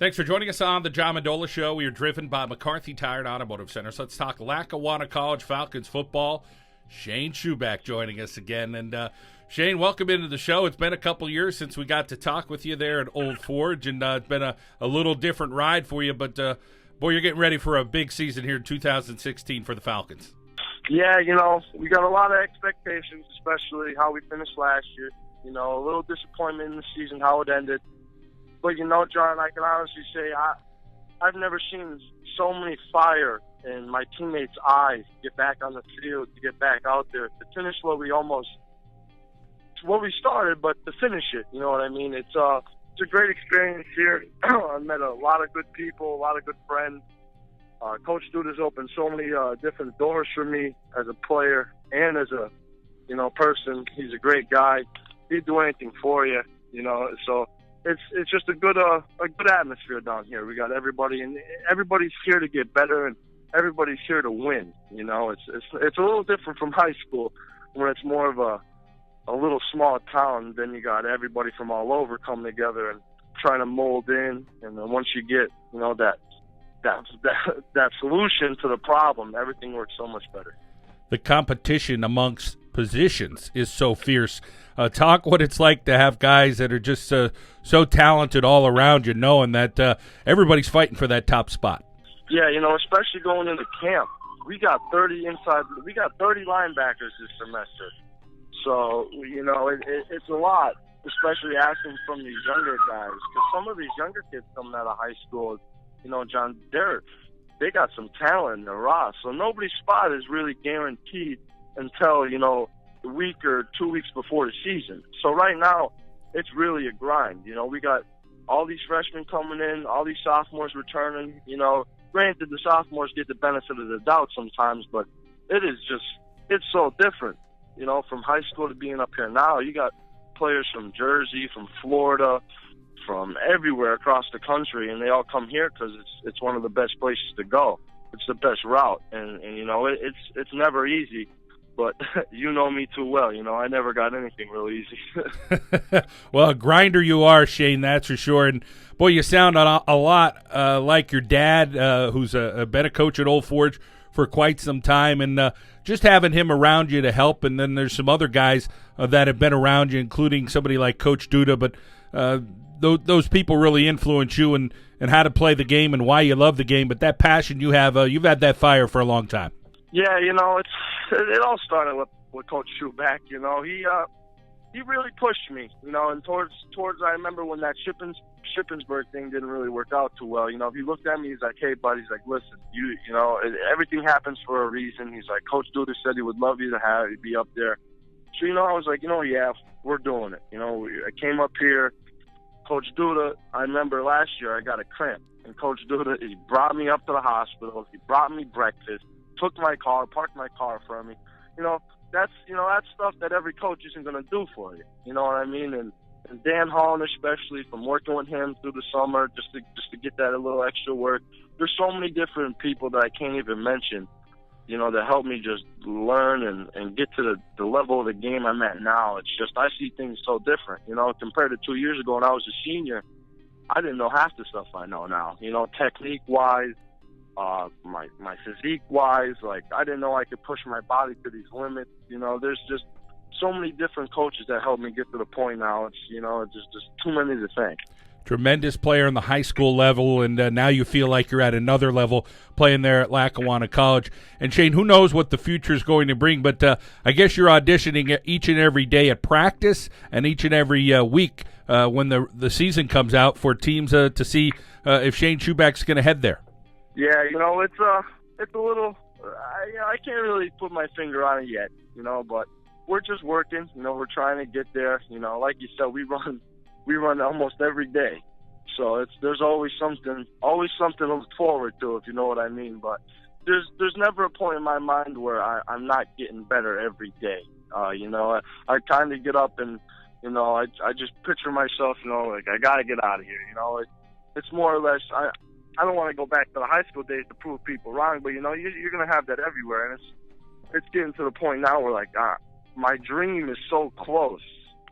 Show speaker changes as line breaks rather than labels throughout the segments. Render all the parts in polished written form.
Thanks for joining us on the John Mendola Show. We are driven by McCarthy Tire and Automotive Center. So let's talk Lackawanna College Falcons football. Shane Schuback joining us again. And Shane, welcome into the show. It's been a couple years since we got to talk with you there at Old Forge, and it's been a little different ride for you. But, boy, you're getting ready for a big season here in 2016 for the Falcons.
Yeah, we got a lot of expectations, especially how we finished last year. A little disappointment in the season, how it ended. But, John, I can honestly say I've never seen so many fire in my teammates' eyes to get back on the field, to get back out there, to finish what we started, but to finish it, you know what I mean? It's a great experience here. I met a lot of good people, a lot of good friends. Coach Duda's opened so many different doors for me as a player and as a, person. He's a great guy. He'd do anything for you, so it's just a good atmosphere down here. We got everybody, and everybody's here to get better, and everybody's here to win. It's a little different from high school, where it's more of a little small town. Then you got everybody from all over coming together and trying to mold in. And then once you get that solution to the problem, everything works so much better.
The competition amongst positions is so fierce. Talk what it's like to have guys that are just so talented all around you, knowing that everybody's fighting for that top spot.
Yeah, especially going into camp. We got 30 linebackers this semester. So, it's a lot, especially asking from these younger guys. Because some of these younger kids coming out of high school, John, they got some talent in their raw. So nobody's spot is really guaranteed until, a week or 2 weeks before the season. So right now, it's really a grind. We got all these freshmen coming in, all these sophomores returning. Granted, the sophomores get the benefit of the doubt sometimes, but it's so different. From high school to being up here now, you got players from Jersey, from Florida, from everywhere across the country, and they all come here because it's one of the best places to go. It's the best route, and it's never easy. But you know me too well. I never got anything real easy.
Well, a grinder you are, Shane, that's for sure. And, boy, you sound a lot like your dad, who's been a coach at Old Forge for quite some time. And just having him around you to help. And then there's some other guys that have been around you, including somebody like Coach Duda. But those people really influence you and how to play the game and why you love the game. But that passion you have, you've had that fire for a long time.
Yeah, it all started with Coach Schuback. He really pushed me. And towards I remember when that Shippensburg thing didn't really work out too well. He looked at me. He's like, "Hey, buddy," he's like, "Listen, everything happens for a reason." He's like, "Coach Duda said he would love you to have you be up there." So I was like, yeah, we're doing it. I came up here. Coach Duda, I remember last year I got a cramp, and Coach Duda, he brought me up to the hospital. He brought me breakfast. Took my car, parked my car for me. That's stuff that every coach isn't going to do for you. You know what I mean? And Dan Holland, especially, from working with him through the summer, just to get that a little extra work. There's so many different people that I can't even mention, that help me just learn and get to the level of the game I'm at now. It's just I see things so different, compared to 2 years ago when I was a senior. I didn't know half the stuff I know now, technique-wise. My physique-wise, I didn't know I could push my body to these limits. There's just so many different coaches that helped me get to the point now. It's just too many to thank.
Tremendous player on the high school level, and now you feel like you're at another level playing there at Lackawanna College. And, Shane, who knows what the future is going to bring, but I guess you're auditioning each and every day at practice and each and every week when the season comes out for teams to see if Shane Schuback's going to head there.
Yeah, it's a little. I can't really put my finger on it yet, but we're just working. We're trying to get there. Like you said, we run almost every day, so there's always something to look forward to, if you know what I mean. But there's never a point in my mind where I'm not getting better every day. I kind of get up and I just picture myself, I gotta get out of here. It's more or less I don't want to go back to the high school days to prove people wrong, but you're going to have that everywhere, and it's getting to the point now where my dream is so close.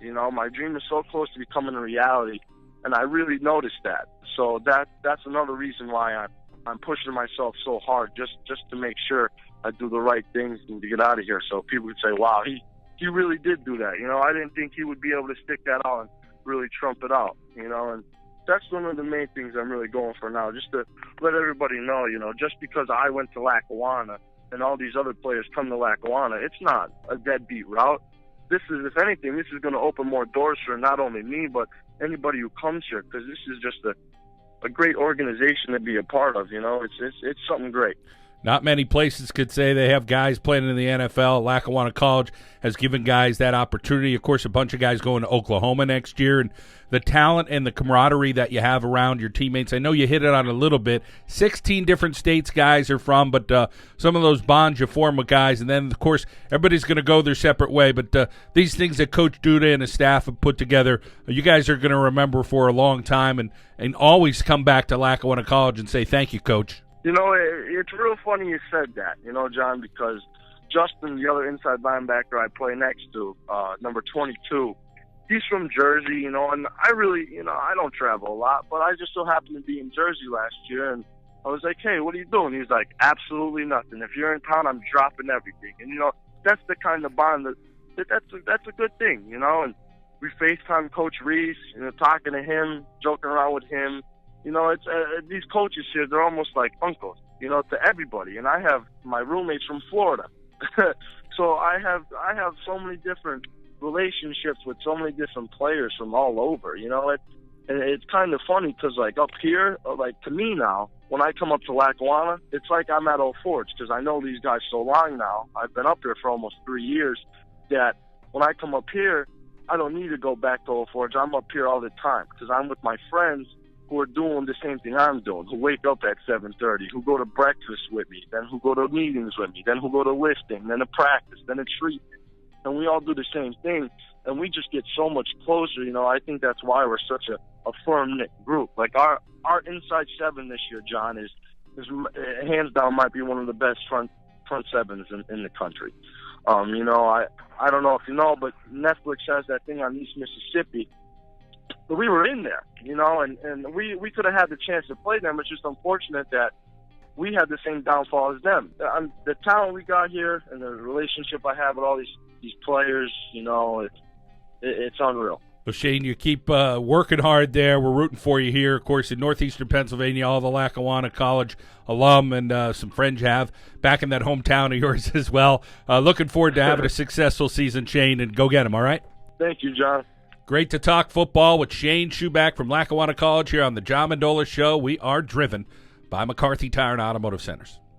My dream is so close to becoming a reality and I really noticed that. So that's another reason why I'm pushing myself so hard, just to make sure I do the right things and to get out of here. So people would say, wow, he really did do that. I didn't think he would be able to stick that out and really trump it out, and that's one of the main things I'm really going for now, just to let everybody know, just because I went to Lackawanna and all these other players come to Lackawanna, it's not a deadbeat route. This is, if anything, this is going to open more doors for not only me, but anybody who comes here, because this is just a great organization to be a part of. It's something great.
Not many places could say they have guys playing in the NFL. Lackawanna College has given guys that opportunity. Of course, a bunch of guys going to Oklahoma next year, and the talent and the camaraderie that you have around your teammates. I know you hit it on a little bit. 16 different states guys are from, but some of those bonds you form with guys, and then, of course, everybody's going to go their separate way. But these things that Coach Duda and his staff have put together, you guys are going to remember for a long time and always come back to Lackawanna College and say thank you, Coach.
It's real funny you said that, John, because Justin, the other inside linebacker I play next to, number 22, he's from Jersey, and I really, I don't travel a lot, but I just so happened to be in Jersey last year, and I was like, hey, what are you doing? He's like, absolutely nothing. If you're in town, I'm dropping everything. And, that's the kind of bond that's a good thing, and we FaceTime Coach Reese, talking to him, joking around with him. It's these coaches here, they're almost like uncles, to everybody. And I have my roommates from Florida. So I have so many different relationships with so many different players from all over, it's kind of funny because, like, up here, like, to me now, when I come up to Lackawanna, it's like I'm at Old Forge because I know these guys so long now. I've been up here for almost 3 years that when I come up here, I don't need to go back to Old Forge. I'm up here all the time because I'm with my friends who are doing the same thing I'm doing, who wake up at 7:30, who go to breakfast with me, then who go to meetings with me, then who go to lifting, then to practice, then to treatment. And we all do the same thing, and we just get so much closer. I think that's why we're such a firm-knit group. Like, our inside seven this year, John, is hands down might be one of the best front sevens in the country. I don't know if you know, but Netflix has that thing on East Mississippi. But we were in there, and we could have had the chance to play them. It's just unfortunate that we had the same downfall as them. The talent we got here and the relationship I have with all these players, it's unreal.
Well, Shane, you keep working hard there. We're rooting for you here. Of course, in northeastern Pennsylvania, all the Lackawanna College alum and some friends you have back in that hometown of yours as well. Looking forward to having a successful season, Shane, and go get them, all right?
Thank you, John.
Great to talk football with Shane Schuback from Lackawanna College here on the John Mendola Show. We are driven by McCarthy Tire and Automotive Centers.